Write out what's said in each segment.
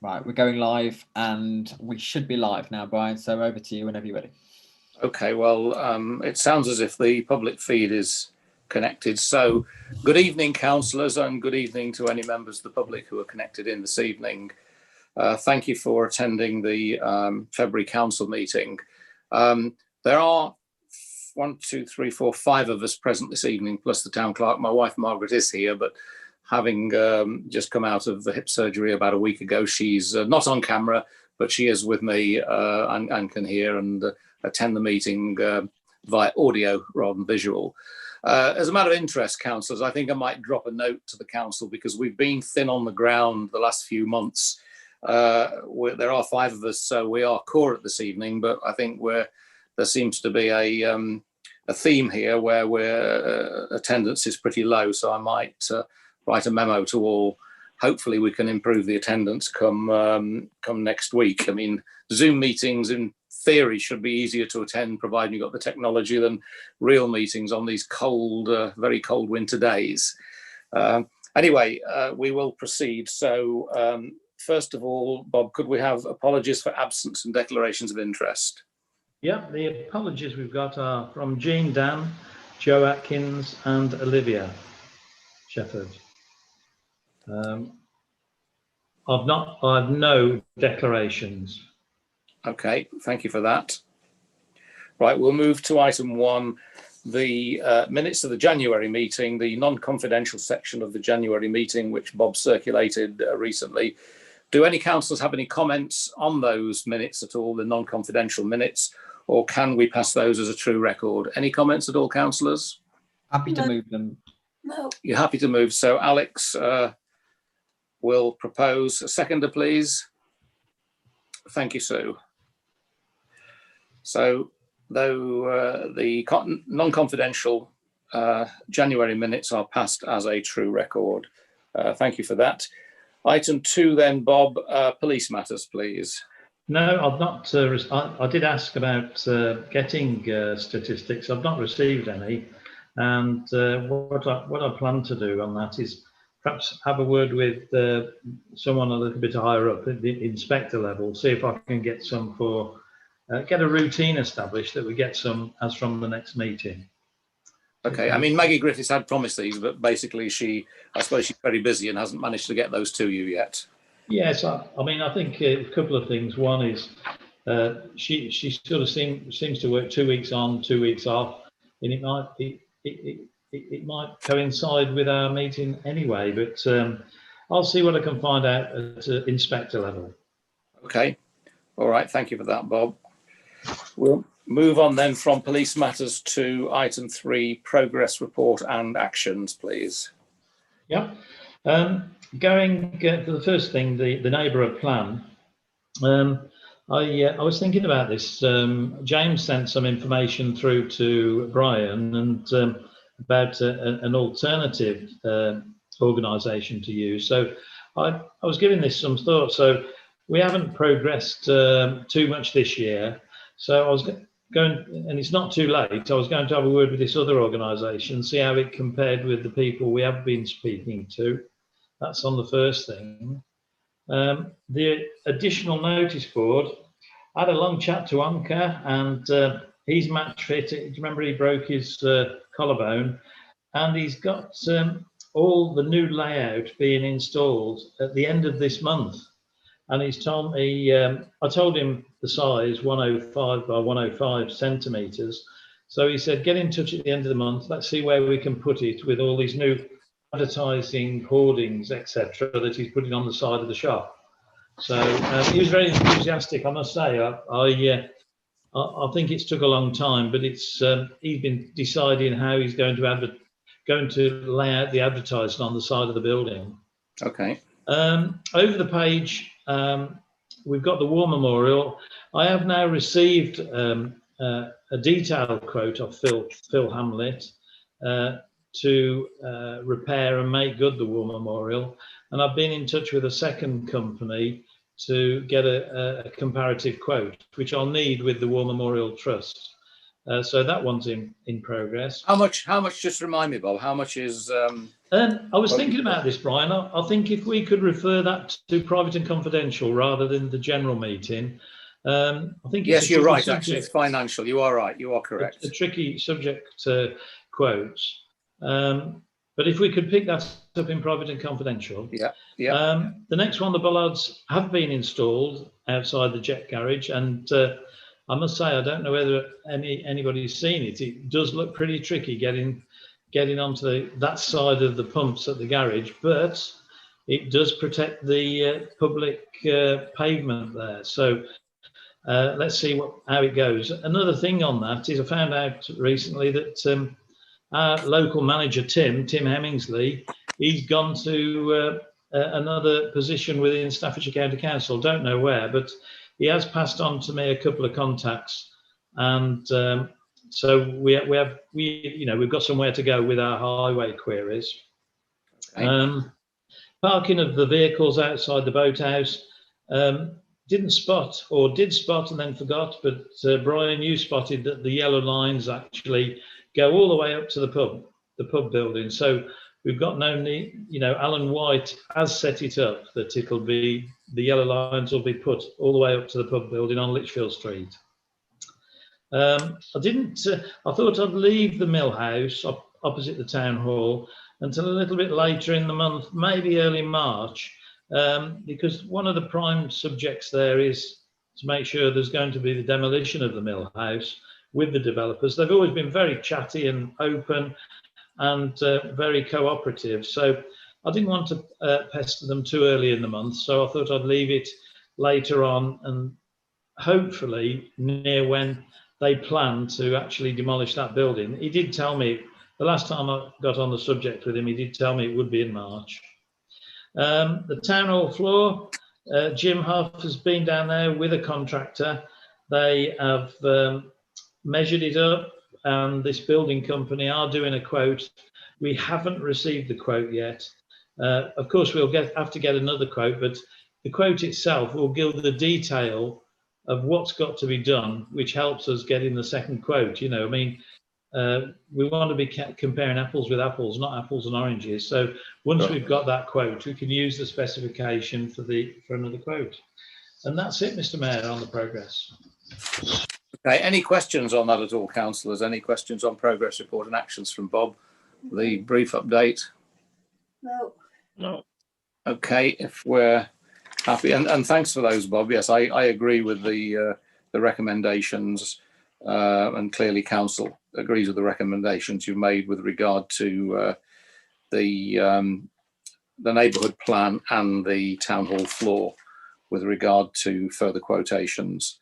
Right, we're going live and we should be live now, Brian. So over to you whenever you're ready. Okay, well, it sounds as if the public feed is connected. So good evening, councillors, and good evening to any members of the public who are connected in this evening. Thank you for attending the February council meeting. There are 5 of us present this evening, plus the town clerk. My wife, Margaret, is here, but having just come out of the hip surgery about a week ago, she's not on camera, but she is with me and can hear and attend the meeting via audio rather than visual. As a matter of interest, councillors, I think I might drop a note to the council because we've been thin on the ground the last few months. There are 5 of us, so we are core this evening, but I think there seems to be a theme here where attendance is pretty low, so I might write a memo to all. Hopefully we can improve the attendance come next week. I mean, Zoom meetings in theory should be easier to attend, providing you've got the technology, than real meetings on these cold, very cold winter days. Anyway, we will proceed. So first of all, Bob, could we have apologies for absence and declarations of interest? Yeah, the apologies we've got are from Jean Dan, Joe Atkins and Olivia Shepherd. I've no declarations. Okay, thank you for that. Right, we'll move to item 1, the minutes of the January meeting, the non-confidential section of the January meeting, which Bob circulated recently. Do any councillors have any comments on those minutes at all, the non-confidential minutes, or can we pass those as a true record? Any comments at all, councillors? Happy to move them. No. You're happy to move. So Alex will propose. A seconder, please. Thank you, Sue. So though the non-confidential January minutes are passed as a true record. Thank you for that. Item 2 then, Bob, police matters, please. No, I've not. I did ask about getting statistics. I've not received any. And what I plan to do on that is perhaps have a word with someone a little bit higher up at the inspector level, see if I can get some for, get a routine established that we get some as from the next meeting. Okay, I mean, Maggie Griffiths had promised these, but basically I suppose she's very busy and hasn't managed to get those to you yet. Yes, I mean, I think a couple of things. One is she sort of seems to work 2 weeks on, 2 weeks off, and it might coincide with our meeting anyway, but I'll see what I can find out at inspector level. Okay, all right, thank you for that, Bob. We'll move on then from police matters to item 3, progress report and actions, please. Yeah, going for the first thing, the neighbourhood plan. I was thinking about this. James sent some information through to Brian and about an alternative organisation to use. So I was giving this some thought. So we haven't progressed too much this year. So I was going, and it's not too late. I was going to have a word with this other organisation, see how it compared with the people we have been speaking to. That's on the first thing. The additional notice board, I had a long chat to Anka, and he's match fit. Do you remember he broke his collarbone? And he's got all the new layout being installed at the end of this month. And he's told me, I told him the size, 105 by 105 centimetres. So he said, get in touch at the end of the month. Let's see where we can put it with all these new advertising, hoardings, etc., that he's putting on the side of the shop. So he was very enthusiastic, I must say. I think it's took a long time, but it's he's been deciding how he's going to lay out the advertising on the side of the building. Okay. Over the page, we've got the War Memorial. I have now received a detailed quote of Phil Hamlet to repair and make good the War Memorial, and I've been in touch with a second company to get a comparative quote, which I'll need with the War Memorial Trust. So that one's in progress. How much? Just remind me, Bob. How much is? I was thinking about this, Brian. I think if we could refer that to private and confidential rather than the general meeting. I think yes, you're right. Actually, it's financial. You are right. You are correct. A tricky subject to quotes. But if we could pick that up in private and confidential. Yeah. The next one, the bollards have been installed outside the jet garage, and I must say I don't know whether anybody's seen it. It does look pretty tricky getting onto that side of the pumps at the garage, but it does protect the public pavement there. So let's see how it goes. Another thing on that is I found out recently that our local manager, Tim Hemmingsley, he's gone to another position within Staffordshire County Council. Don't know where, but he has passed on to me a couple of contacts, and so we've got somewhere to go with our highway queries. Okay. Parking of the vehicles outside the boathouse. Did spot and then forgot, but Brian, you spotted that the yellow lines actually go all the way up to the pub building. So we've got no need, Alan White has set it up that it'll be, the yellow lines will be put all the way up to the pub building on Lichfield Street. I thought I'd leave the mill house opposite the town hall until a little bit later in the month, maybe early March, because one of the prime subjects there is to make sure there's going to be the demolition of the mill house with the developers. They've always been very chatty and open and very cooperative. So I didn't want to pester them too early in the month. So I thought I'd leave it later on, and hopefully near when they plan to actually demolish that building. He did tell me, the last time I got on the subject with him, he did tell me it would be in March. The town hall floor, Jim Huff has been down there with a contractor. They have measured it up, and this building company are doing a quote. We haven't received the quote yet. Of course, we'll have to get another quote, but the quote itself will give the detail of what's got to be done, which helps us get in the second quote. We want to be comparing apples with apples, not apples and oranges. So once we've got that quote, we can use the specification for another quote. And that's it, Mr. Mayor, on the progress. Okay, any questions on that at all, councillors? Any questions on progress report and actions from Bob? The brief update? No. Okay, if we're happy, and thanks for those, Bob. Yes, I agree with the recommendations, and clearly council agrees with the recommendations you've made with regard to the neighbourhood plan and the town hall floor with regard to further quotations.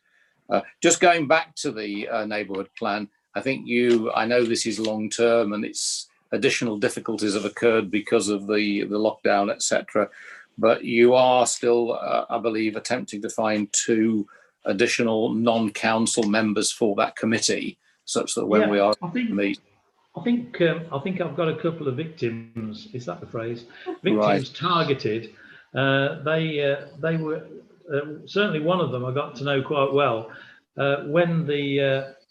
Just going back to the neighbourhood plan, I know this is long term and it's additional difficulties have occurred because of the lockdown, etc. But you are still, I believe, attempting to find 2 additional non-council members for that committee, such that when we are to meet. I think I've got a couple of victims. Is that the phrase? Victims targeted. They were certainly one of them I got to know quite well. When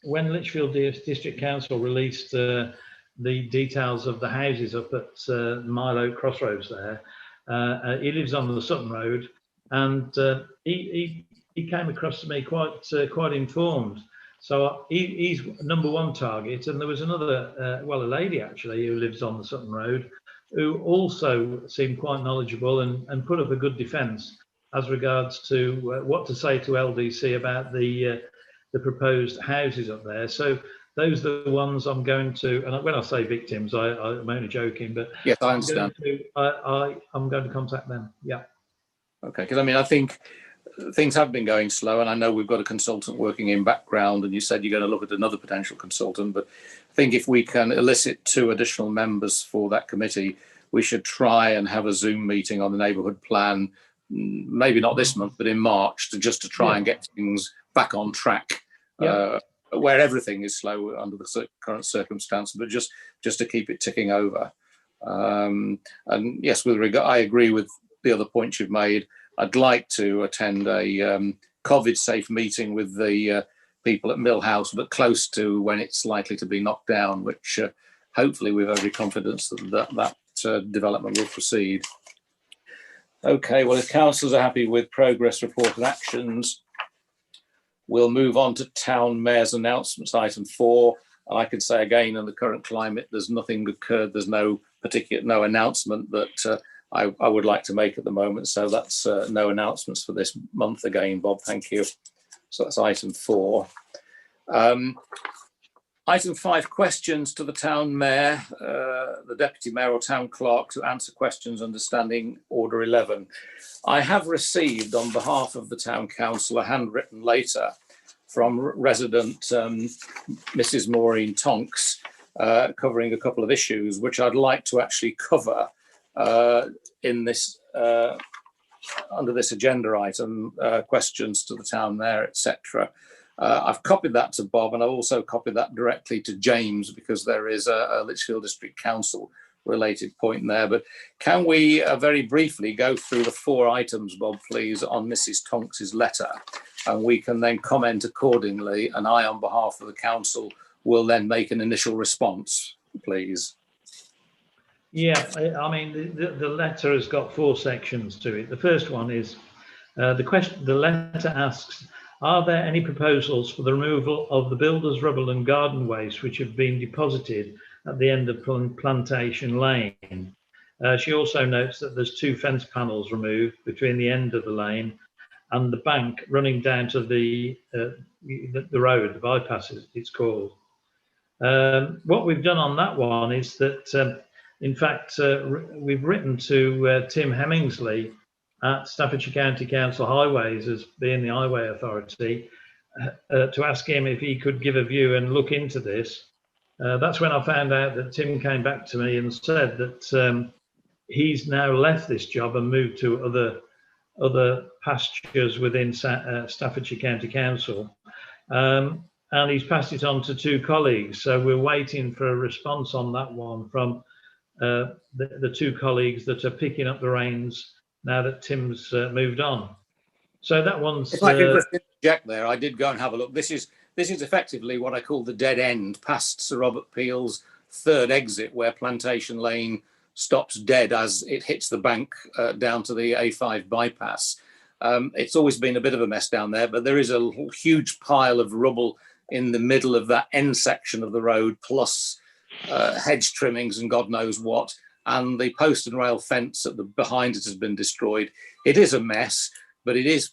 Lichfield District Council released the details of the houses up at Milo Crossroads there, he lives on the Sutton Road, and he came across to me quite informed. So he's number 1 target, and there was another, a lady actually who lives on the Sutton Road, who also seemed quite knowledgeable and put up a good defence as regards to what to say to LDC about the proposed houses up there. So those are the ones I'm going to, and when I say victims, I'm only joking, but yes, I understand. I'm going to contact them. Yeah. Okay, because I think things have been going slow, and I know we've got a consultant working in background, and you said you're going to look at another potential consultant, but I think if we can elicit 2 additional members for that committee, we should try and have a Zoom meeting on the neighbourhood plan, maybe not this month, but in March, to try and get things back on track, where everything is slow under the current circumstances, but just to keep it ticking over. And yes, with regard, I agree with the other points you've made. I'd like to attend a COVID-safe meeting with the people at Mill House, but close to when it's likely to be knocked down, which hopefully we've every confidence that development will proceed. Okay, well, if councillors are happy with progress report and actions, we'll move on to town mayor's announcements, item 4. And I can say again, in the current climate, there's nothing occurred. There's no announcement that I would like to make at the moment. So that's no announcements for this month again, Bob. Thank you. So that's item 4. Item 5, questions to the town mayor, the deputy mayor or town clerk to answer questions under standing order 11. I have received on behalf of the town council a handwritten letter from resident Mrs. Maureen Tonks covering a couple of issues which I'd like to actually cover in this under this agenda item, questions to the town mayor, etc. I've copied that to Bob, and I've also copied that directly to James because there is a Lichfield District Council related point there. But can we very briefly go through the 4 items, Bob, please, on Mrs. Tonks's letter, and we can then comment accordingly, and I, on behalf of the council, will then make an initial response, please. Yeah, I mean, the letter has got 4 sections to it. The first one is the letter asks, are there any proposals for the removal of the builder's rubble and garden waste which have been deposited at the end of Plantation Lane? She also notes that there's 2 fence panels removed between the end of the lane and the bank running down to the road, the bypass it's called. What we've done on that one is that, in fact, we've written to Tim Hemmingsley at Staffordshire County Council Highways, as being the highway authority, to ask him if he could give a view and look into this. That's when I found out that Tim came back to me and said that he's now left this job and moved to other pastures within Staffordshire County Council, and he's passed it on to 2 colleagues. So we're waiting for a response on that one from the 2 colleagues that are picking up the reins now that Tim's moved on. So that one's. If I can just interject there, I did go and have a look. This is effectively what I call the dead end past Sir Robert Peel's 3rd exit, where Plantation Lane stops dead as it hits the bank down to the A5 bypass. It's always been a bit of a mess down there, but there is a huge pile of rubble in the middle of that end section of the road, plus hedge trimmings and God knows what. And the post and rail fence behind it has been destroyed. It is a mess, but it is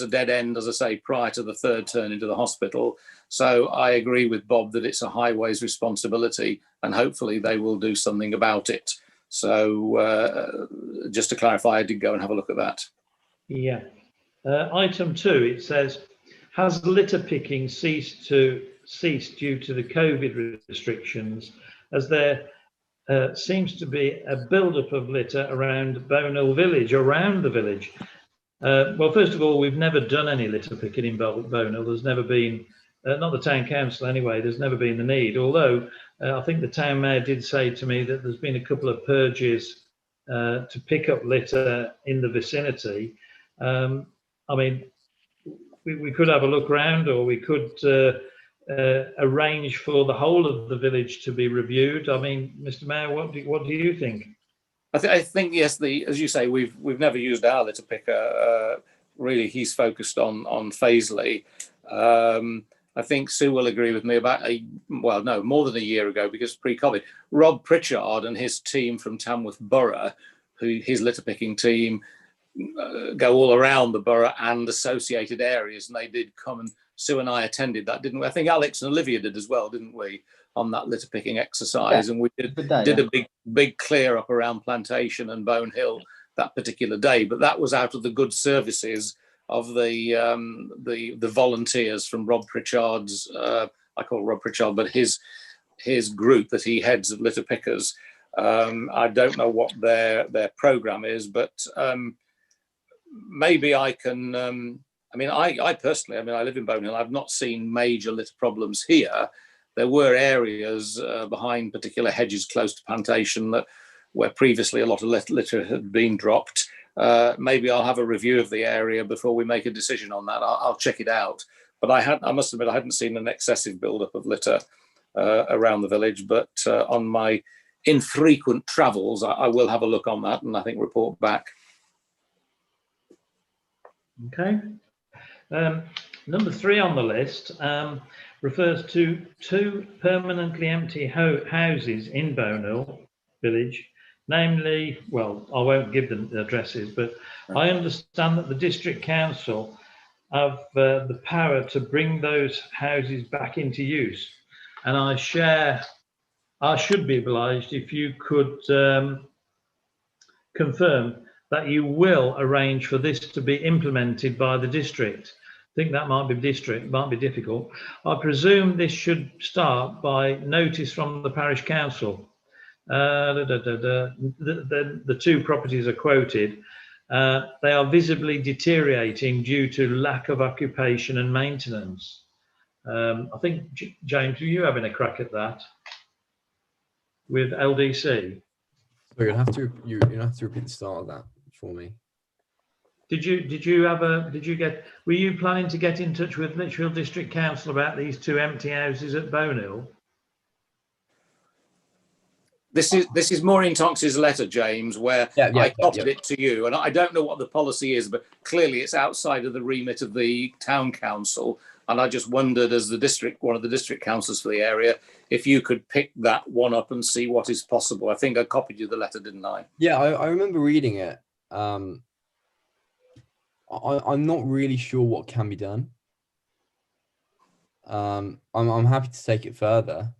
a dead end, as I say, prior to the 3rd turn into the hospital. So I agree with Bob that it's a highways responsibility, and hopefully they will do something about it. So just to clarify, I did go and have a look at that. Yeah. Item 2, it says, has litter picking ceased due to the COVID restrictions, as there seems to be a build-up of litter around Bonehill Village, around the village? Well, first of all, we've never done any litter picking in Bonehill. There's never been, not the town council anyway, there's never been the need. Although I think the town mayor did say to me that there's been a couple of purges to pick up litter in the vicinity. I mean, we could have a look around, or we could arrange for the whole of the village to be reviewed. I mean, Mr. Mayor, what do you think? I think yes. As you say, we've never used our litter picker. Really, he's focused on Fazeley. I think Sue will agree with me about more than a year ago, because pre-COVID, Rob Pritchard and his team from Tamworth Borough, his litter picking team, go all around the borough and associated areas, and they did come, and Sue and I attended that, didn't we? I think Alex and Olivia did as well, didn't we, on that litter picking exercise? Yeah. And we did a big clear up around Plantation and Bone Hill that particular day, but that was out of the good services of the volunteers from Rob Pritchard's, I call Rob Pritchard, but his group that he heads of litter pickers. I don't know what their program is, but maybe I can. I personally, I live in Bone Hill. I've not seen major litter problems here. There were areas behind particular hedges close to Plantation where previously a lot of litter had been dropped. Maybe I'll have a review of the area before we make a decision on that. I'll check it out. But I must admit, I hadn't seen an excessive build-up of litter around the village. But on my infrequent travels, I will have a look on that and I think report back. Okay. Number 3 on the list refers to 2 permanently empty houses in Bownhill village, namely, well, I won't give them the addresses, but I understand that the district council have the power to bring those houses back into use. And I should be obliged if you could confirm that you will arrange for this to be implemented by the district. I think that might be difficult. I presume this should start by notice from the parish council. The 2 properties are quoted. They are visibly deteriorating due to lack of occupation and maintenance. I think, James, are you having a crack at that with LDC? So you'll have to repeat the start of that for me. Were you planning to get in touch with Lichfield District Council about these 2 empty houses at Bownhill? This is Maureen Tonks's letter, James, where I copied it to you, and I don't know what the policy is, but clearly it's outside of the remit of the town council. And I just wondered, as one of the district councillors for the area, if you could pick that one up and see what is possible. I think I copied you the letter, didn't I? Yeah, I remember reading it. I'm not really sure what can be done. I'm happy to take it further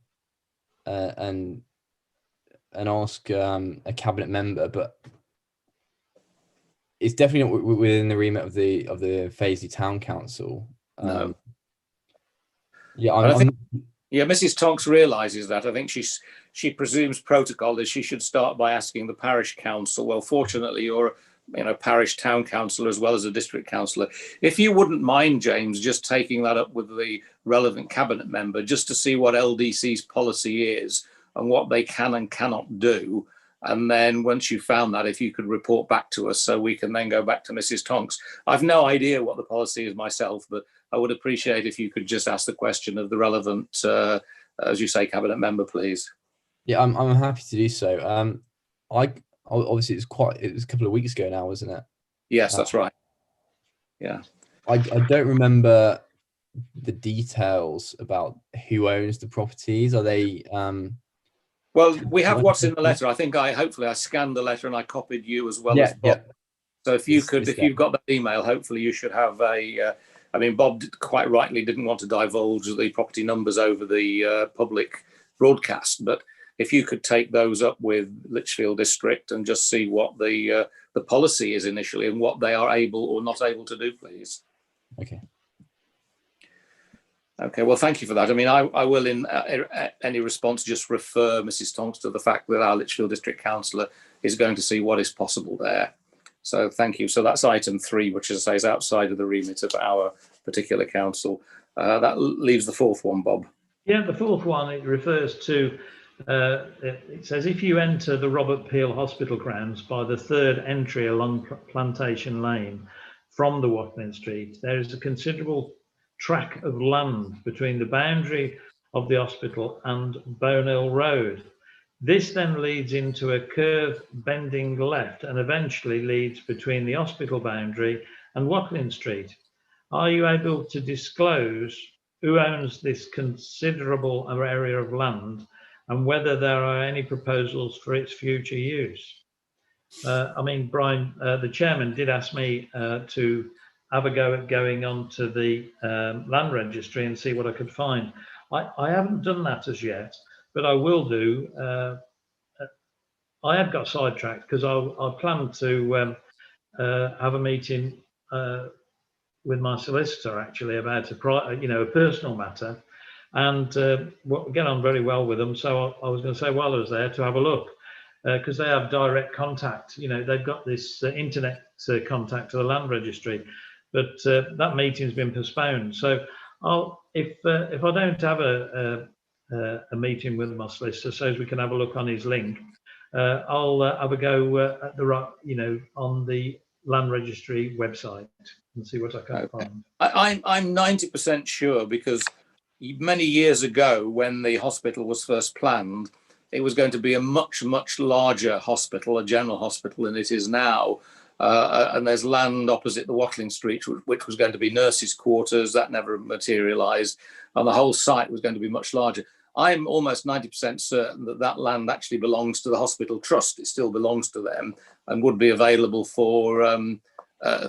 and ask a cabinet member, but it's definitely not within the remit of the Fazeley Town Council. No. Yeah, Mrs. Tonks realises that. I think she presumes protocol is she should start by asking the parish council. Well, fortunately, you're parish town councillor as well as a district councillor. If you wouldn't mind, James, just taking that up with the relevant cabinet member, just to see what LDC's policy is and what they can and cannot do. And then once you've found that, if you could report back to us so we can then go back to Mrs. Tonks. I've no idea what the policy is myself, but I would appreciate if you could just ask the question of the relevant, as you say, cabinet member, please. Yeah, I'm happy to do so. Obviously it was a couple of weeks ago now, wasn't it? Yes, that's right. Yeah. I don't remember the details about who owns the properties. Are they well, we have what's in the letter. I think hopefully I scanned the letter and I copied you as well as Bob. Yeah. So if you've got that email, hopefully you should have I mean, Bob quite rightly didn't want to divulge the property numbers over the public broadcast, but if you could take those up with Lichfield District and just see what the policy is initially and what they are able or not able to do, please. Okay. Okay, well, thank you for that. I mean, I will, in any response, just refer Mrs. Tonks to the fact that our Lichfield District Councillor is going to see what is possible there. So thank you. So that's item 3, which, as I say, is outside of the remit of our particular council. That leaves the 4th one, Bob. Yeah, the 4th one, it refers to, it says, if you enter the Robert Peel Hospital grounds by the 3rd entry along Plantation Lane from the Watling Street, there is a considerable tract of land between the boundary of the hospital and Bownhill Road. This then leads into a curve bending left and eventually leads between the hospital boundary and Watling Street. Are you able to disclose who owns this considerable area of land and whether there are any proposals for its future use? I mean, Brian, the chairman did ask me to have a go at going on to the land registry and see what I could find. I haven't done that as yet, but I will do. I have got sidetracked because I plan to have a meeting with my solicitor actually about a personal matter, and get on very well with them. So I was going to say while I was there to have a look because they have direct contact. They've got this internet contact to the land registry. But that meeting's been postponed. So if I don't have a meeting with my solicitor, so as we can have a look on his link, I'll have a go at on the land registry website. and see what I can Okay. find. I'm 90% sure, because many years ago, when the hospital was first planned, it was going to be a much, much larger hospital, a general hospital, than it is now. And there's land opposite the Watling Street, which was going to be nurses' quarters. That never materialised, and the whole site was going to be much larger. I'm almost 90% certain that that land actually belongs to the Hospital Trust. It still belongs to them and would be available for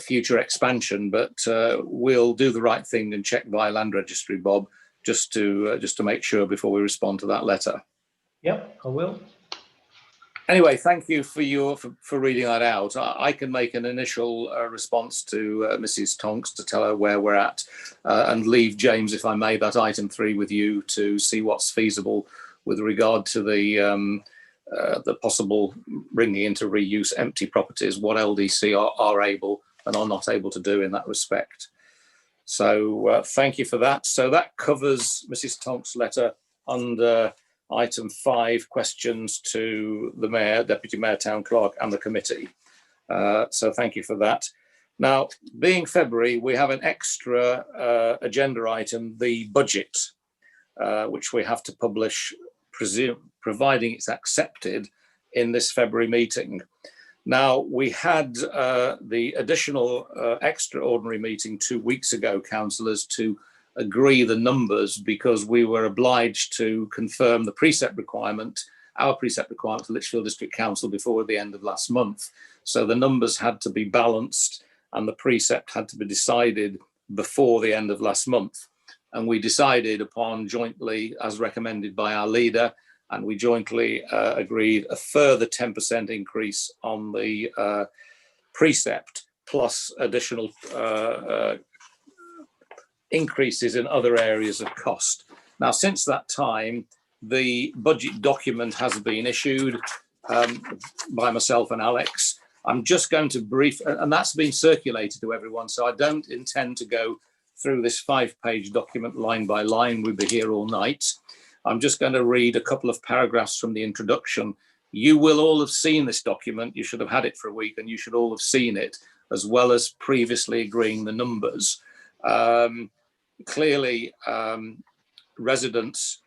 future expansion. But we'll do the right thing and check by Land Registry, Bob, just to make sure before we respond to that letter. Yep, I will. Anyway, thank you for reading that out. I can make an initial response to Mrs. Tonks to tell her where we're at, and leave, James, if I may, that item 3 with you to see what's feasible with regard to the possible bringing into reuse empty properties, what LDC are able and are not able to do in that respect. So thank you for that. So that covers Mrs. Tonks' letter under item 5, questions to the Mayor, Deputy Mayor, Town Clerk and the committee. So thank you for that. Now, being February, we have an extra agenda item, the budget, which we have to publish, providing it's accepted, in this February meeting. Now, we had the additional extraordinary meeting 2 weeks ago, councillors, to agree the numbers, because we were obliged to confirm the precept requirement, our precept requirement to Lichfield District Council before the end of last month. So the numbers had to be balanced and the precept had to be decided before the end of last month. And we decided upon jointly, as recommended by our leader, and we jointly agreed a further 10% increase on the precept, plus additional increases in other areas of cost. Now, since that time, the budget document has been issued by myself and Alex. I'm just going to brief, and that's been circulated to everyone, so I don't intend to go through this 5-page document line by line. We'll be here all night. I'm just going to read a couple of paragraphs from the introduction. You will all have seen this document. You should have had it for a week, and you should all have seen it, as well as previously agreeing the numbers. Clearly, residents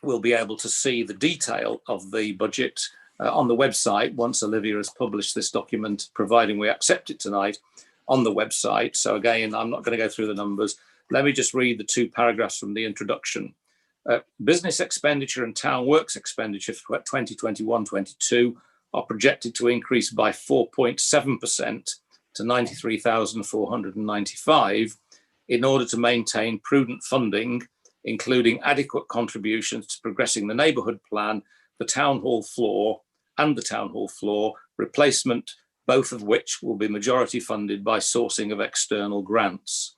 will be able to see the detail of the budget on the website once Olivia has published this document, providing we accept it tonight, on the website. So again, I'm not going to go through the numbers. Let me just read the 2 paragraphs from the introduction. Business expenditure and town works expenditure for 2021-22 are projected to increase by 4.7% to 93,495 in order to maintain prudent funding, including adequate contributions to progressing the neighbourhood plan, the town hall floor and the town hall floor replacement, both of which will be majority funded by sourcing of external grants.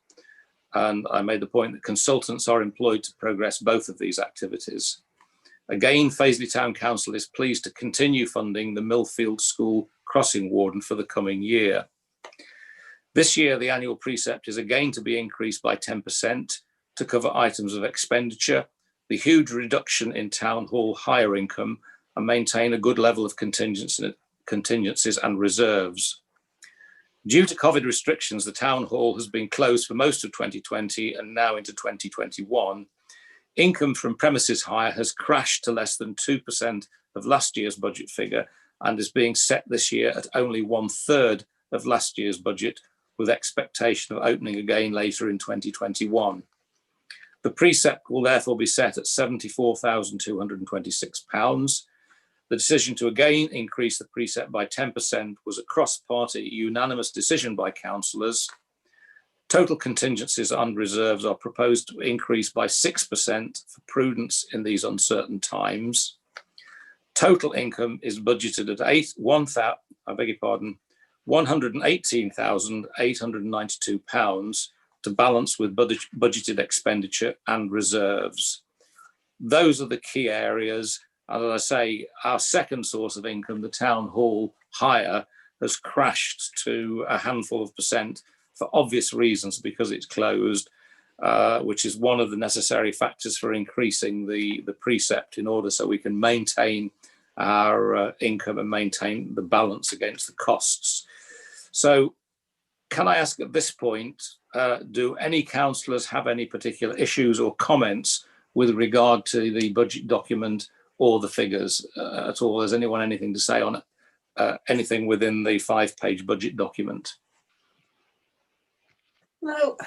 And I made the point that consultants are employed to progress both of these activities. Again, Fazeley Town Council is pleased to continue funding the Millfield School crossing warden for the coming year. This year, the annual precept is again to be increased by 10% to cover items of expenditure, the huge reduction in town hall hire income, and maintain a good level of contingencies and reserves. Due to COVID restrictions, the town hall has been closed for most of 2020 and now into 2021. Income from premises hire has crashed to less than 2% of last year's budget figure and is being set this year at only 1/3 of last year's budget, with expectation of opening again later in 2021. The precept will therefore be set at £74,226. The decision to again increase the precept by 10% was a cross-party unanimous decision by councillors. Total contingencies and reserves are proposed to increase by 6% for prudence in these uncertain times. Total income is budgeted at £118,892 to balance with budgeted expenditure and reserves. Those are the key areas. And as I say, our second source of income, the town hall hire, has crashed to a handful of percent for obvious reasons because it's closed, which is one of the necessary factors for increasing the precept in order so we can maintain our income and maintain the balance against the costs. So can I ask at this point, do any councillors have any particular issues or comments with regard to the budget document or the figures at all? Has anyone anything to say on anything within the 5-page budget document? No.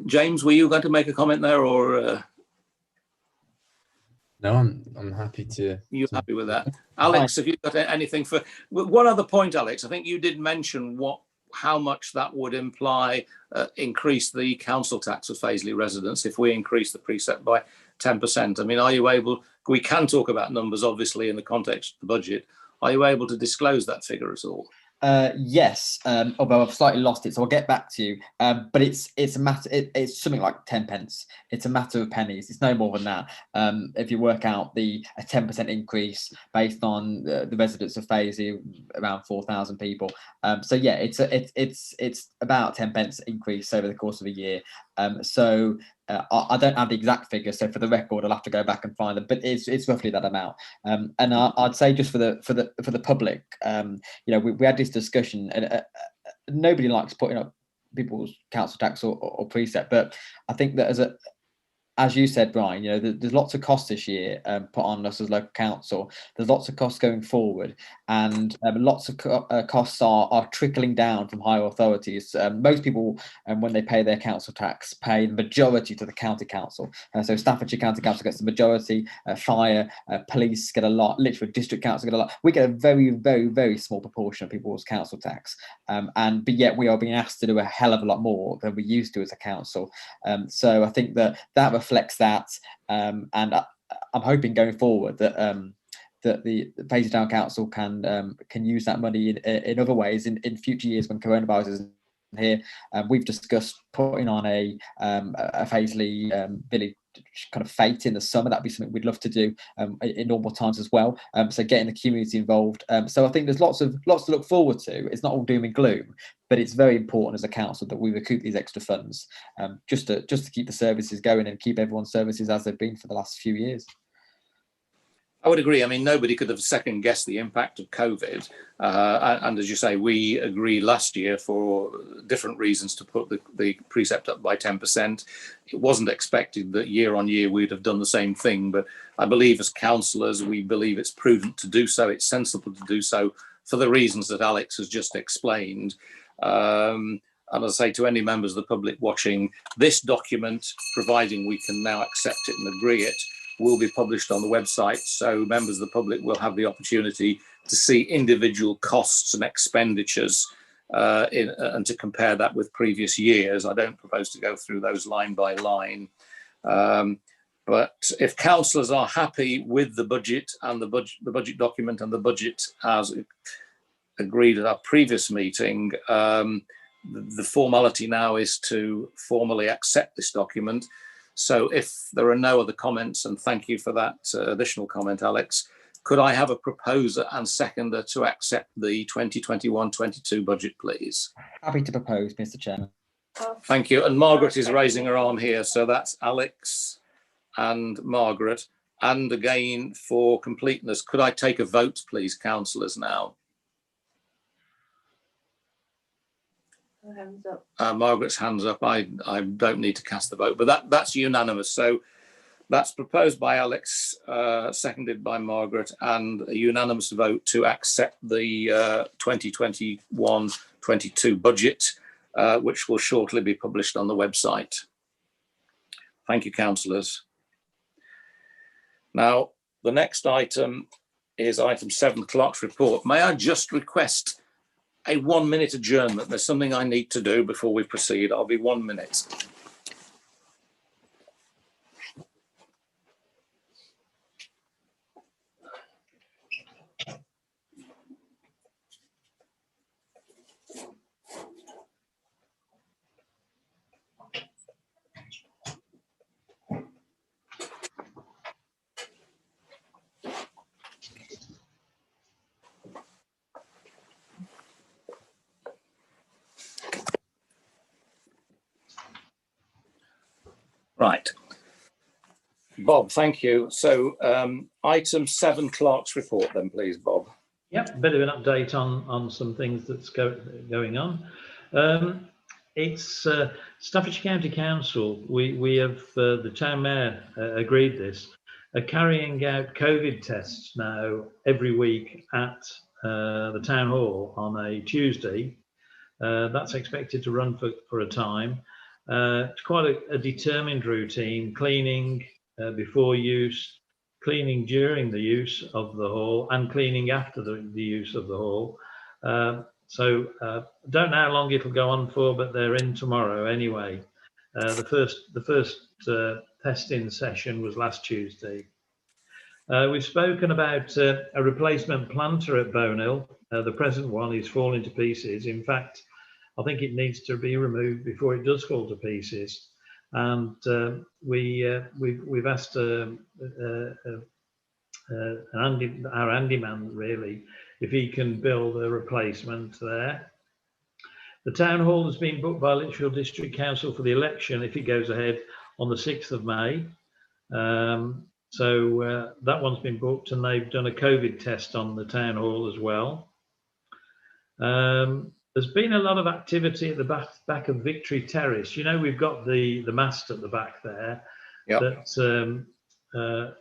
James, were you going to make a comment there, or No, I'm happy to. you happy with that? Alex, have you got anything for one other point, Alex? I think you did mention how much that would imply increase the council tax of Fazeley residents if we increase the precept by 10%. I mean, are you able? We can talk about numbers, obviously, in the context of the budget. Are you able to disclose that figure at all? Yes, although I've slightly lost it, so I'll get back to you. But it's a matter. It's something like 10 pence. It's a matter of pennies. It's no more than that. If you work out a 10% increase based on the residents of Fazeley, around 4,000 people. So yeah, it's about 10 pence increase over the course of a year. So I don't have the exact figure, so for the record, I'll have to go back and find them. But it's roughly that amount. And I'd say just for the public, we had this discussion, and nobody likes putting up people's council tax or precept, but I think that as you said, Brian, there's lots of costs this year put on us as local council. There's lots of costs going forward, and lots of costs are trickling down from higher authorities. Most people, when they pay their council tax, pay the majority to the county council. So Staffordshire County Council gets the majority, fire, police get a lot, literally district council get a lot. We get a very, very, very small proportion of people's council tax. But yet we are being asked to do a hell of a lot more than we used to as a council. So I think that reflects that, and I'm hoping going forward that the Fazeley Town Council can use that money in other ways in future years when coronavirus isn't here. We've discussed putting on a Fazeley village kind of fete in the summer. That'd be something we'd love to do in normal times as well. So getting the community involved. So I think there's lots to look forward to. It's not all doom and gloom, but it's very important as a council that we recoup these extra funds just to keep the services going and keep everyone's services as they've been for the last few years. I would agree. I mean, nobody could have second guessed the impact of COVID. And as you say, we agreed last year for different reasons to put the precept up by 10%. It wasn't expected that year on year we'd have done the same thing. But I believe as councillors, we believe it's prudent to do so. It's sensible to do so for the reasons that Alex has just explained. And as I say to any members of the public watching, this document, providing we can now accept it and agree it, will be published on the website, so members of the public will have the opportunity to see individual costs and expenditures and to compare that with previous years. I don't propose to go through those line by line. But if councillors are happy with the budget and the budget document and the budget as agreed at our previous meeting, the formality now is to formally accept this document. So if there are no other comments, and thank you for that additional comment, Alex, could I have a proposer and seconder to accept the 2021-22 budget, please? Happy to propose, Mr. Chairman. Thank you. And Margaret is raising her arm here. So that's Alex and Margaret. And again, for completeness, could I take a vote, please, councillors, now? Hands up. Margaret's hands up. I don't need to cast the vote, but that's unanimous. So that's proposed by Alex, seconded by Margaret, and a unanimous vote to accept the 2021-22 budget, which will shortly be published on the website. Thank you, councillors. Now, the next item is item 7, clerk's report. May I just request a 1-minute adjournment? There's something I need to do before we proceed. I'll be 1 minute. Right. Bob, thank you. So item 7, clerk's report then, please, Bob. Yep, a bit of an update on some things that's going on. It's Staffordshire County Council. We have the town mayor agreed this. Are carrying out COVID tests now every week at the town hall on a Tuesday. That's expected to run for a time. It's quite a determined routine: cleaning before use, cleaning during the use of the hall, and cleaning after the use of the hall. So don't know how long it'll go on for, but they're in tomorrow anyway. The first testing session was last Tuesday. We've spoken about a replacement planter at Bonehill. The present one is falling to pieces. In fact, I think it needs to be removed before it does fall to pieces. And we've asked our handyman really if he can build a replacement there. The town hall has been booked by Lichfield District Council for the election if it goes ahead on the 6th of May. So that one's been booked, and they've done a COVID test on the town hall as well. There's been a lot of activity at the back of Victory Terrace. You know, we've got the mast at the back there. Yep. That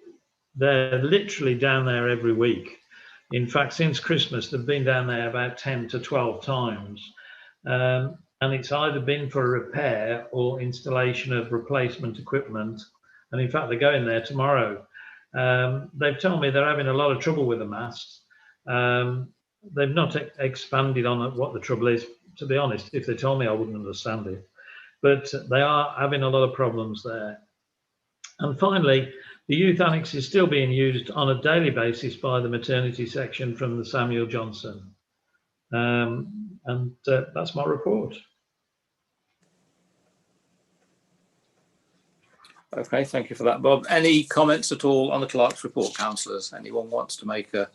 they're literally down there every week. In fact, since Christmas, they've been down there about 10 to 12 times. And it's either been for a repair or installation of replacement equipment. And in fact, they're going there tomorrow. They've told me they're having a lot of trouble with the mast. They've not expanded on what the trouble is. To be honest, if they told me, I wouldn't understand it. But they are having a lot of problems there. And finally, the youth annex is still being used on a daily basis by the maternity section from the Samuel Johnson. And that's my report. Okay, thank you for that, Bob. Any comments at all on the clerk's report, councillors? Anyone wants to make a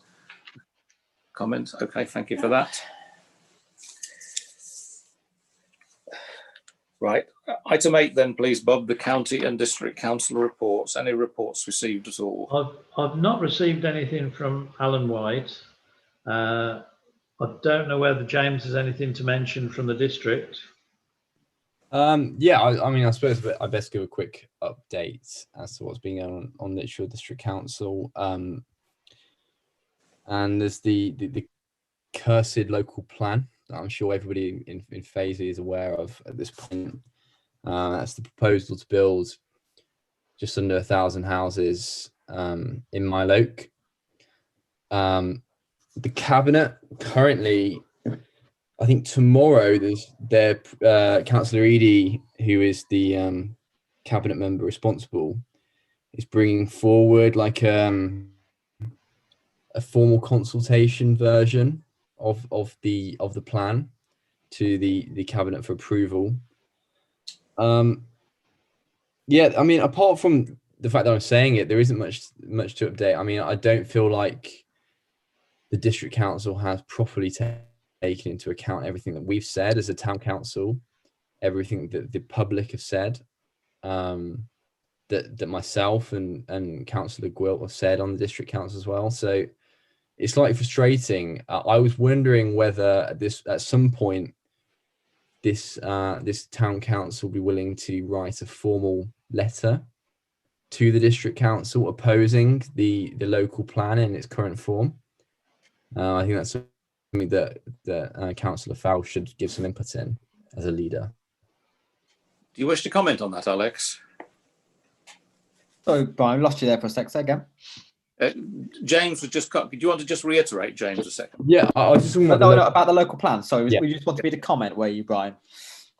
comment? Okay, thank you for that. Right, item 8 then, please, Bob, the county and district council reports. Any reports received at all? I've not received anything from Alan White. I don't know whether James has anything to mention from the district. Yeah, I mean, I suppose I best give a quick update as to what's been going on Lichfield District Council. And there's the cursed local plan that I'm sure everybody in Fazeley is aware of at this point. That's the proposal to build just under 1,000 houses in Myloke. The cabinet currently, I think tomorrow, their Councillor Eadie, who is the cabinet member responsible, is bringing forward like a formal consultation version of the plan to the cabinet for approval. Yeah, I mean, apart from the fact that I'm saying it, there isn't much to update. I mean, I don't feel like the district council has properly taken into account everything that we've said as a town council, everything that the public have said, that myself and Councillor Gwilt have said on the district council as well. So it's slightly frustrating. I was wondering whether at some point this town council will be willing to write a formal letter to the district council opposing the local plan in its current form. I think that's something that Councillor Fowl should give some input in as a leader. Do you wish to comment on that, Alex? Sorry, Brian, lost you there for a sec. Say again. James was just cut. Do you want to just reiterate, James, a second? Yeah, I was just talking about about the local plan. Sorry, yeah. We just want to be the comment, were you, Brian?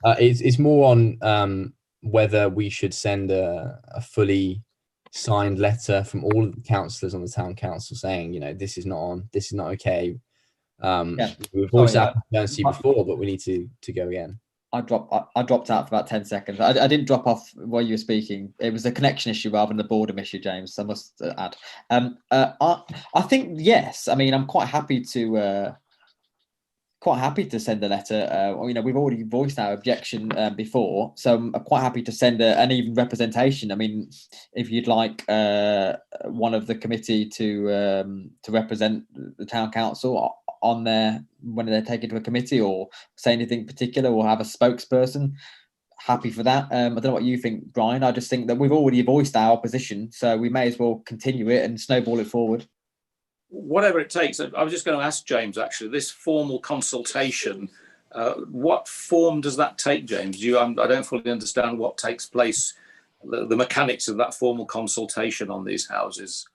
It's more on whether we should send a fully signed letter from all of the councillors on the town council saying, you know, this is not okay. Yeah. We've always had to before, but we need to go again. I dropped out for about 10 seconds. I didn't drop off while you were speaking. It was a connection issue rather than a boredom issue, James. I must add. I think yes. I mean, I'm quite happy to quite happy to send a letter. We've already voiced our objection before, so I'm quite happy to send an even representation. I mean, if you'd like one of the committee to represent the town council on there when they're taken to a committee, or say anything particular, or have a spokesperson, happy for that. I don't know what you think, Brian. I just think that we've already voiced our opposition, so we may as well continue it and snowball it forward. Whatever it takes. I was just going to ask James, actually, this formal consultation, what form does that take, James? I don't fully understand what takes place, the mechanics of that formal consultation on these houses.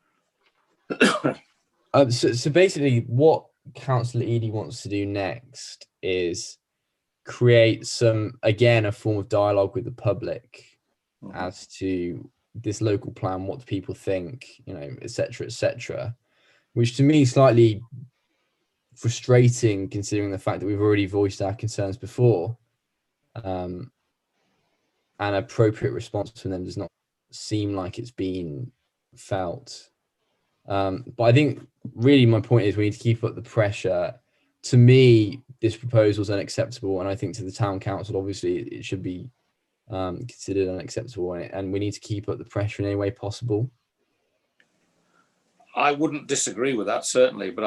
So basically, what Councillor Eadie wants to do next is create a form of dialogue with the public as to this local plan, what do people think, etc., etc., which to me is slightly frustrating considering the fact that we've already voiced our concerns before. An appropriate response from them does not seem like it's been felt. But I think really my point is we need to keep up the pressure. To me, this proposal is unacceptable, and I think to the town council, obviously, it should be considered unacceptable, and we need to keep up the pressure in any way possible. I wouldn't disagree with that, certainly, but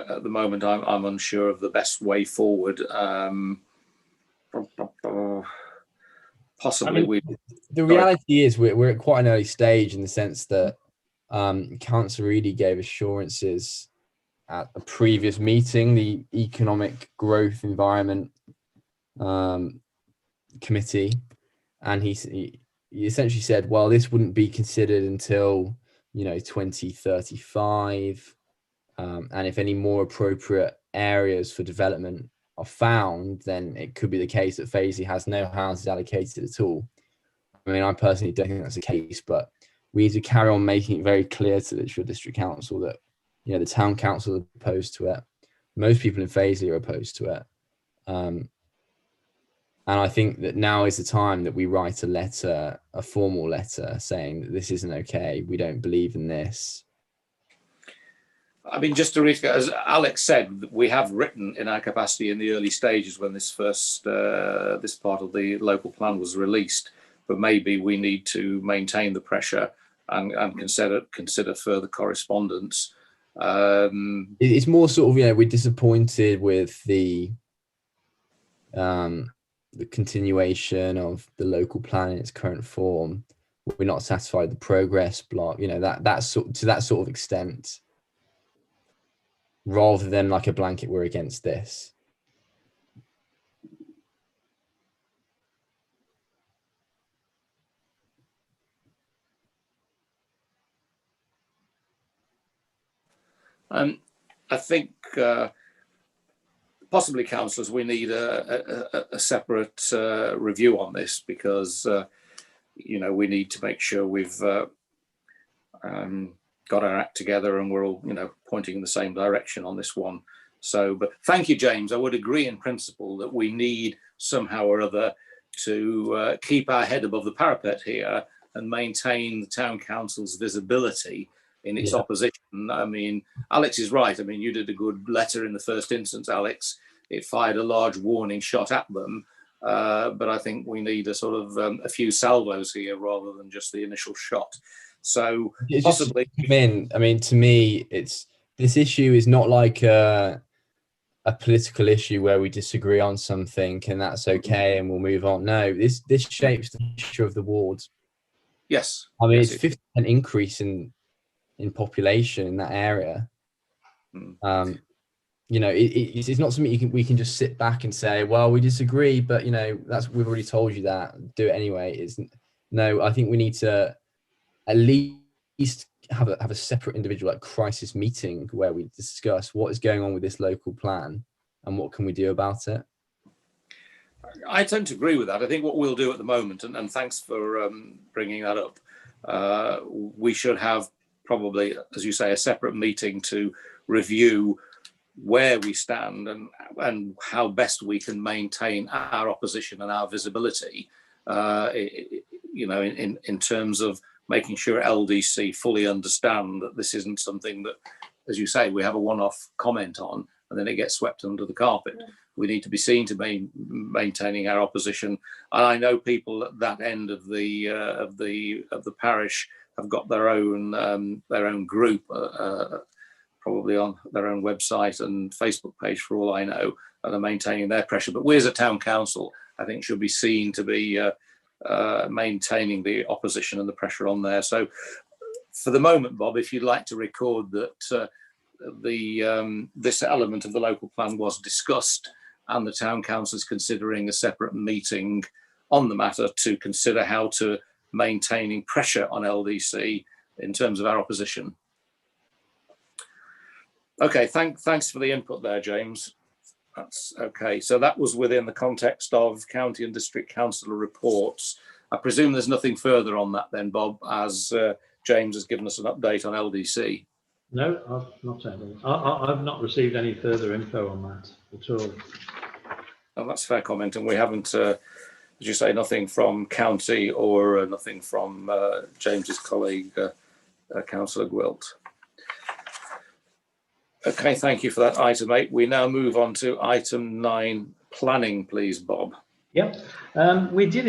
at the moment I'm unsure of the best way forward. Possibly, the reality is we're at quite an early stage in the sense that Councillor Eadie gave assurances at a previous meeting, the Economic Growth Environment Committee, and he essentially said, well, this wouldn't be considered until 2035, and if any more appropriate areas for development are found, then it could be the case that Fazeley has no houses allocated at all. I mean, I personally don't think that's the case, but we need to carry on making it very clear to the Lichfield District Council that the town council are opposed to it. Most people in Fazeley are opposed to it. And I think that now is the time that we write a formal letter saying that this isn't okay. We don't believe in this. I mean, just to reiterate, as Alex said, we have written in our capacity in the early stages when this first, this part of the local plan was released, but maybe we need to maintain the pressure and consider further correspondence. It's more sort of, we're disappointed with the continuation of the local plan in its current form. We're not satisfied with the progress block, that sort of extent, rather than like a blanket, we're against this. I think possibly, councillors, we need a separate review on this, because we need to make sure we've got our act together and we're all pointing in the same direction on this one. So, but thank you, James. I would agree in principle that we need somehow or other to keep our head above the parapet here and maintain the town council's visibility in its opposition. I mean, Alex is right. I mean, you did a good letter in the first instance, Alex. It fired a large warning shot at them. But I think we need a sort of a few salvos here rather than just the initial shot. So possibly, I mean, to me, this issue is not like a political issue where we disagree on something and that's okay and we'll move on. No, this shapes the future of the wards. Yes, I mean, yes, it's 50% increase in population in that area. It's not something we can just sit back and say, well, we disagree, but we've already told you that, do it anyway. No, I think we need to at least have a separate individual crisis meeting where we discuss what is going on with this local plan and what can we do about it. I tend to agree with that. I think what we'll do at the moment, and thanks for bringing that up, we should have probably, as you say, a separate meeting to review where we stand and how best we can maintain our opposition and our visibility, in terms of making sure LDC fully understand that this isn't something that, as you say, we have a one-off comment on, and then it gets swept under the carpet. We need to be seen to be maintaining our opposition. And I know people at that end of the parish have got their own group, probably on their own website and Facebook page, for all I know, and are maintaining their pressure. But we as a town council, I think, should be seen to be maintaining the opposition and the pressure on there. So for the moment, Bob, if you'd like to record that this element of the local plan was discussed and the town council is considering a separate meeting on the matter to consider how to maintaining pressure on LDC in terms of our opposition. Okay, thanks for the input there, James. That's okay. So that was within the context of county and district councillor reports. I presume there's nothing further on that then, Bob, as James has given us an update on LDC. No, I've not received any further info on that at all. Oh, that's a fair comment, and we haven't, as you say, nothing from county or nothing from James's colleague, Councillor Gwilt. Okay, thank you for that, item 8. We now move on to item 9, planning, please, Bob. Yep, I did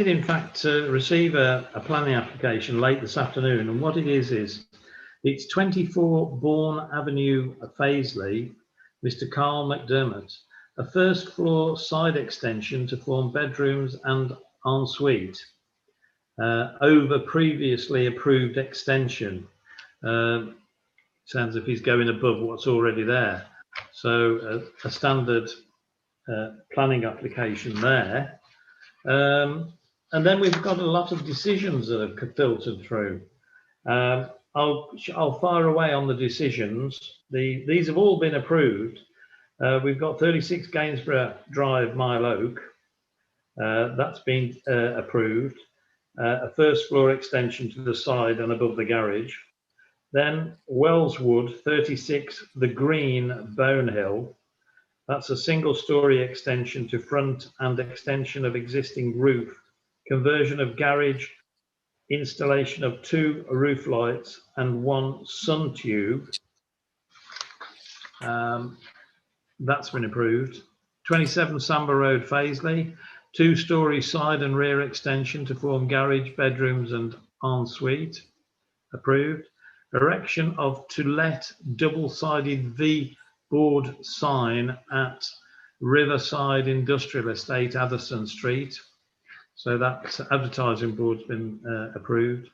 in fact receive a planning application late this afternoon, and what it is it's 24 Bourne Avenue, Fazeley, Mr. Carl McDermott, a first floor side extension to form bedrooms and ensuite over previously approved extension. Sounds as if he's going above what's already there. So a standard planning application there. And then we've got a lot of decisions that have filtered through. I'll fire away on the decisions. These have all been approved. We've got 36 Gainsborough Drive, Mile Oak. That's been approved. A first floor extension to the side and above the garage. Then Wellswood, 36 The Green, Bonehill. That's a single story extension to front and extension of existing roof, conversion of garage, installation of 2 roof lights and 1 sun tube. That's been approved. 27 Samba Road, Fazeley, 2-story side and rear extension to form garage, bedrooms and ensuite. Approved. Erection of to let double-sided V board sign at Riverside Industrial Estate, Addison Street. So that advertising board's been approved.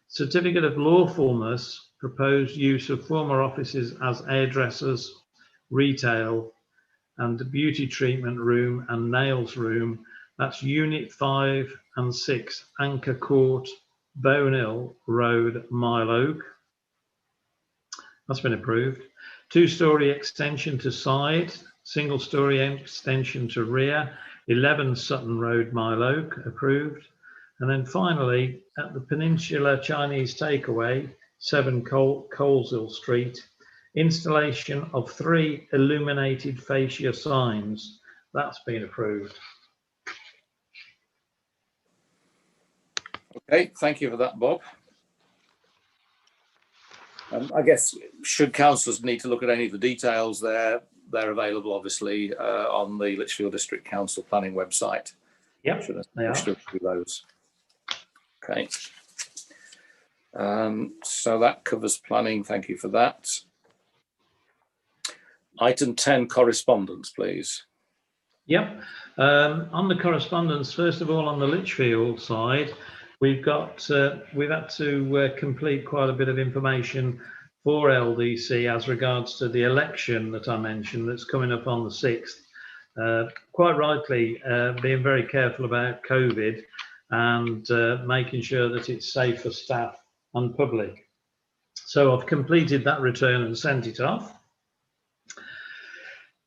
Certificate of lawfulness, proposed use of former offices as hairdressers, retail, and the beauty treatment room and nails room. That's Unit 5 and 6, Anchor Court, Bonehill Road, Mile Oak. That's been approved. 2-story extension to side, single-story extension to rear, 11 Sutton Road, Mile Oak, approved. And then finally, at the Peninsula Chinese Takeaway, 7 Coleshill Street, installation of 3 illuminated fascia signs. That's been approved. Okay, thank you for that, Bob. I guess, should councillors need to look at any of the details there, they're available, obviously, on the Lichfield District Council planning website. Yep, they are. Those. Okay. So that covers planning. Thank you for that. Item 10, correspondence, please. Yep. On the correspondence, first of all, on the Lichfield side, we've had to complete quite a bit of information for LDC as regards to the election that I mentioned that's coming up on the 6th. Quite rightly, being very careful about COVID and making sure that it's safe for staff and public. So I've completed that return and sent it off.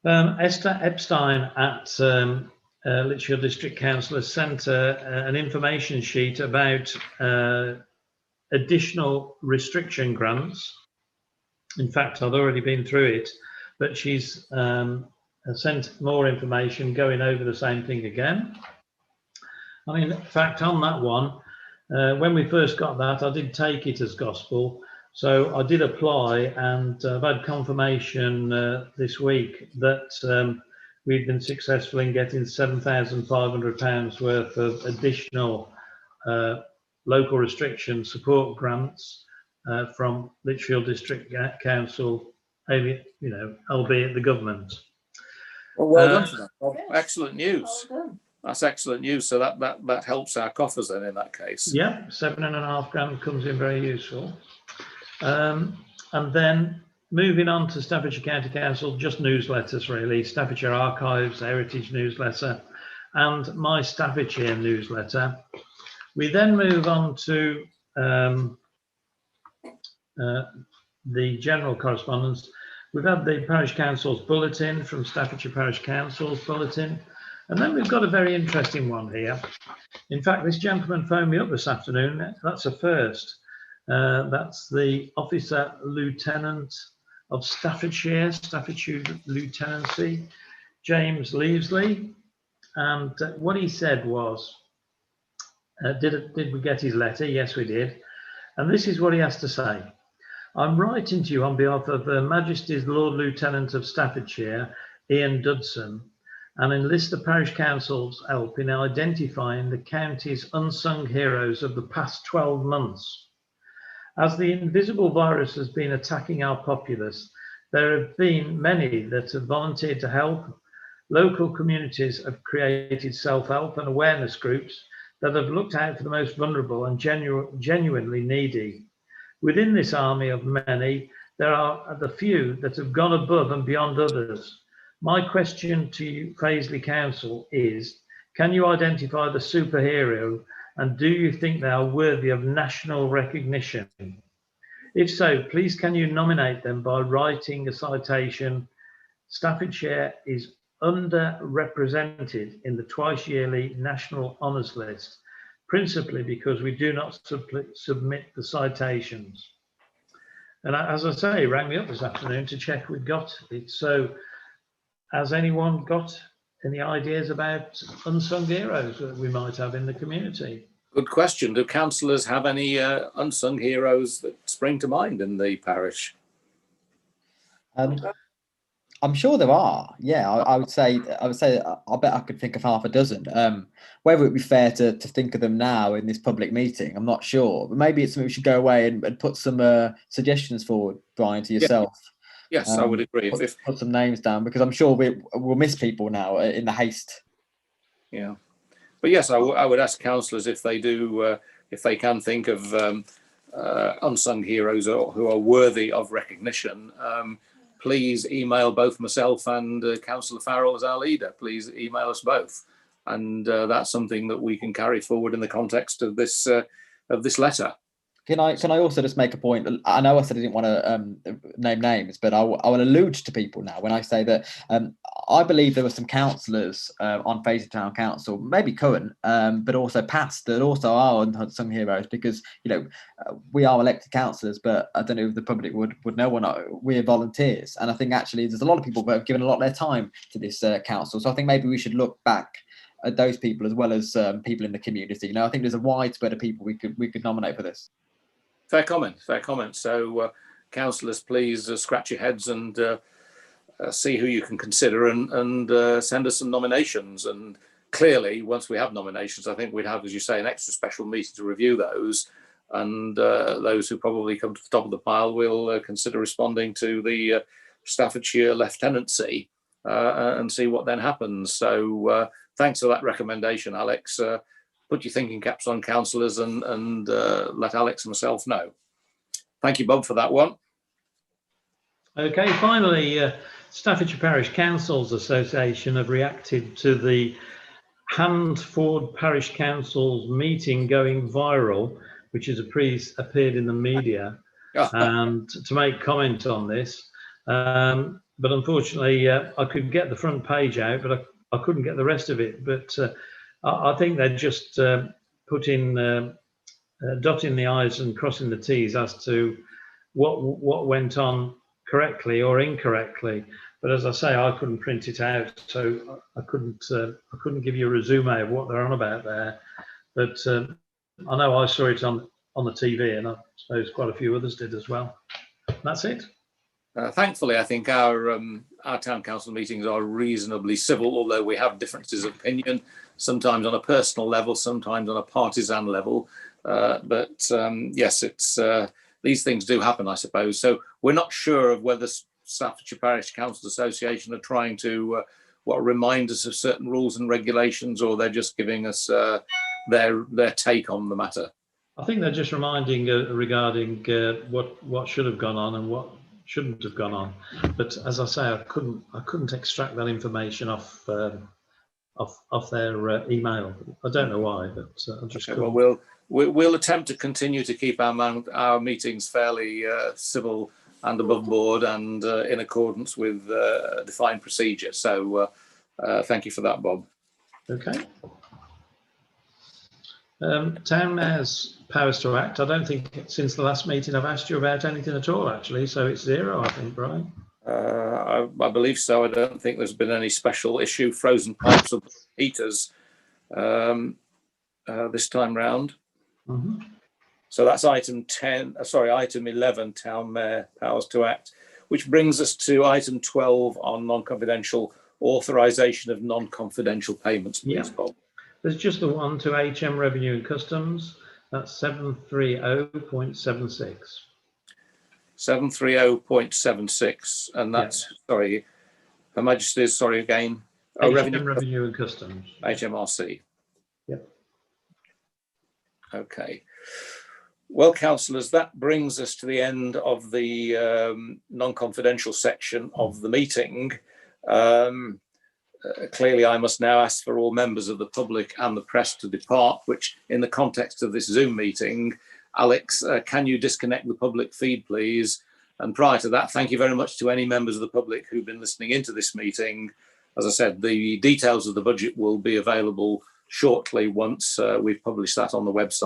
Esther Epstein at Lichfield District Council has sent an information sheet about additional restriction grants. In fact, I've already been through it, but she's sent more information going over the same thing again. I mean, in fact, on that one, when we first got that, I did take it as gospel. So I did apply, and I've had confirmation this week that we've been successful in getting £7,500 worth of additional local restriction support grants from Lichfield District Council, albeit the government. Well, well done for that. Well, excellent news. That's excellent news. So that helps our coffers then in that case. Yeah, £7,500 comes in very useful. And then moving on to Staffordshire County Council, just newsletters really, Staffordshire Archives, Heritage newsletter, and my Staffordshire newsletter. We then move on to the general correspondence. We've had the Parish Council's bulletin from Staffordshire Parish Council's bulletin, and then we've got a very interesting one here. In fact, this gentleman phoned me up this afternoon. That's a first. That's the Officer Lieutenant of Staffordshire Lieutenancy, James Leavesley. And what he said was, did we get his letter? Yes, we did. And this is what he has to say. I'm writing to you on behalf of Her Majesty's Lord Lieutenant of Staffordshire, Ian Dudson, and enlist the Parish Council's help in identifying the county's unsung heroes of the past 12 months. As the invisible virus has been attacking our populace, there have been many that have volunteered to help. Local communities have created self-help and awareness groups that have looked out for the most vulnerable and genuinely needy. Within this army of many, there are the few that have gone above and beyond others. My question to you, Fazeley Council, is, can you identify the superhero, and do you think they are worthy of national recognition? If so, please can you nominate them by writing a citation? Staffordshire is underrepresented in the twice yearly National Honours List, principally because we do not submit the citations. And as I say, he rang me up this afternoon to check we'd got it. So has anyone got any ideas about unsung heroes that we might have in the community? Good question. Do councillors have any unsung heroes that spring to mind in the parish? I'm sure there are. Yeah, I would say. I bet I could think of half a dozen. Whether it would be fair to think of them now in this public meeting, I'm not sure. But maybe it's something we should go away and put some suggestions forward, Brian, to yourself. Yes, I would agree. Put some names down, because I'm sure we'll miss people now in the haste. Yeah, but yes, I would ask councillors if they do, if they can think of unsung heroes who are worthy of recognition. Please email both myself and Councillor Farrell as our leader. Please email us both, and that's something that we can carry forward in the context of this letter. Can I also just make a point? I know I said I didn't want to name names, but I will allude to people now when I say that I believe there were some councillors on Fazeley Town Council, maybe current, but also past, that also are unsung heroes, because we are elected councillors, but I don't know if the public would know or not. We're volunteers, and I think actually there's a lot of people that have given a lot of their time to this council. So I think maybe we should look back at those people as well as people in the community. I think there's a wide spread of people we could nominate for this. Fair comment. So, councillors, please scratch your heads and see who you can consider, and send us some nominations. And clearly, once we have nominations, I think we'd have, as you say, an extra special meeting to review those. And those who probably come to the top of the pile will consider responding to the Staffordshire Lieutenancy and see what then happens. So, thanks for that recommendation, Alex. Put your thinking caps on, councillors, and let Alex and myself know. Thank you, Bob, for that one. Okay, finally, Staffordshire Parish Councils Association have reacted to the Handford Parish Council's meeting going viral, which has appeared in the media, and to make comment on this. But unfortunately, I could get the front page out, but I couldn't get the rest of it. But I think they're just dotting the I's and crossing the T's as to what went on correctly or incorrectly. But as I say, I couldn't print it out, so I couldn't give you a resume of what they're on about there. But I know I saw it on on the TV, and I suppose quite a few others did as well. That's it. Thankfully, I think our town council meetings are reasonably civil, although we have differences of opinion, sometimes on a personal level, sometimes on a partisan level. But yes, it's these things do happen, I suppose. So we're not sure of whether Staffordshire Parish Council Association are trying to remind us of certain rules and regulations, or they're just giving us their take on the matter. I think they're just reminding regarding what should have gone on and what shouldn't have gone on. But as I say, I couldn't extract that information off their email. I don't know why, but I just okay, well, we'll attempt to continue to keep our meetings fairly civil and above board and in accordance with defined procedure. So thank you for that, Bob. Okay. Town Mayor's powers to act. I don't think since the last meeting I've asked you about anything at all, actually. So it's 0, I think, Brian. I believe so. I don't think there's been any special issue, frozen pipes or heaters this time round. Mm-hmm. So that's item 11, Town Mayor powers to act, which brings us to item 12 on non-confidential authorisation of non-confidential payments, please, Bob. There's just the one to HM Revenue and Customs. That's 730.76. 730.76, and that's sorry, Her Majesty's again. Oh, Revenue and Customs. HMRC. Yep. Okay. Well, councillors, that brings us to the end of the non-confidential section of the meeting. Clearly, I must now ask for all members of the public and the press to depart, which in the context of this Zoom meeting, Alex, can you disconnect the public feed, please? And prior to that, thank you very much to any members of the public who've been listening into this meeting. As I said, the details of the budget will be available shortly once we've published that on the website.